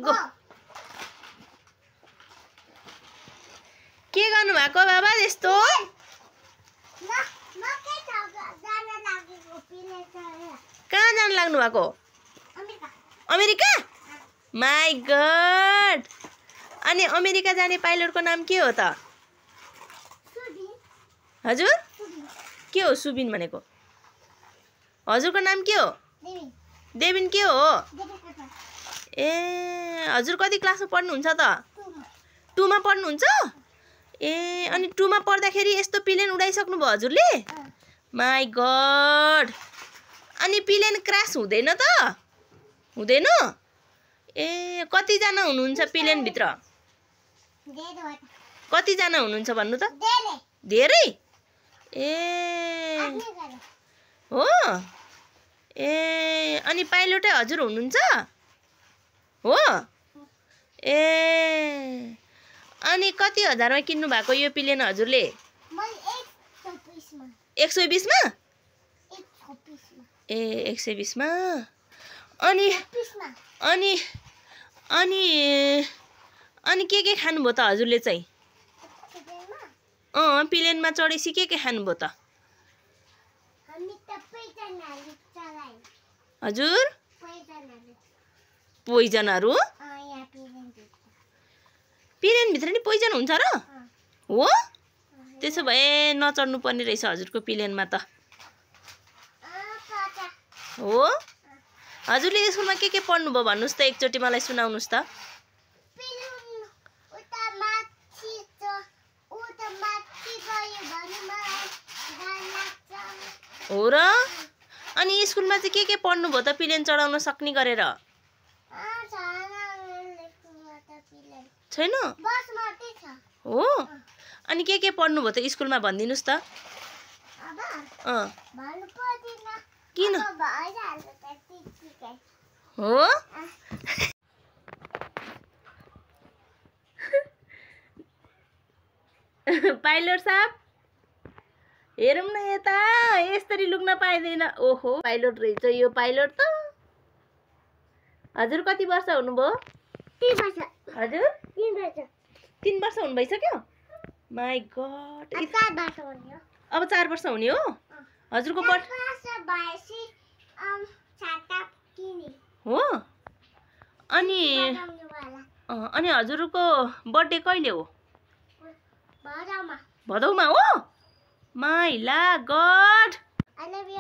go के गर्नु भएको बाबा यस्तो कहाँ जान लाग्नु भएको अमेरिका माई गॉड अनि अमेरिका जाने पाइलटको नाम के हो त हजुर के हो सुबिन भनेको हजुरको नाम के हो देविन के हो ए हजुर कति क्लासमा पढ्नुहुन्छ त 2 मा पढ्नुहुन्छ ए अनि 2 मा पढ्दाखेरि यस्तो प्लेन उडाइसक्नु भयो हजुरले माई गॉड अनि प्लेन क्रास हुँदैन त हुँदैन ए कति जना हुनुहुन्छ प्लेन भित्र कति जना हुनुहुन्छ भन्नु त धेरै ए हो ए अनि पाइलटै हजुर हुनुहुन्छ हो ए अनि कति हजारमा किन्नु भएको यो प्लेन हजुरले 120 मा ए 120 मा अनि अनि अनि अनि के खानुभयो त हजुरले चाहिँ प्लेनमा चढेसी के खानुभयो त हजुर पोइजनहरु प्लेन भित्र नि पोइजन हुन्छ र हो त्यसो भए नचढ्नु पर्ने रहेछ हजुरको प्लेनमा त हो हजुरले स्कुलमा के पढ्नु भयो भन्नुस् त एकचोटी मलाई सुनाउनुस् त हो र अनि स्कुलमा चाहिँ के पढ्नु भयो त प्लेन चढाउन सक्ने गरेर छैन हो अनि के पढ्नु भयो त स्कुलमा भनिदिनुस् त किन हो पाइलट साहब हेरौँ न यता यसरी लुक्न पाइँदैन ओहो पाइलट रहेछ यो पाइलट त हजुर कति वर्ष हुनुभयो 3 वर्ष हजुर 3 वर्ष 3 वर्ष हुनु भइसक्यो माई गॉड 4 वर्ष हुने हो अब 4 वर्ष हुने हो हजुरको हो अनि अनि हजुरको बर्थडे कहिले हो भदौमा हो माई ला गॉड I love you,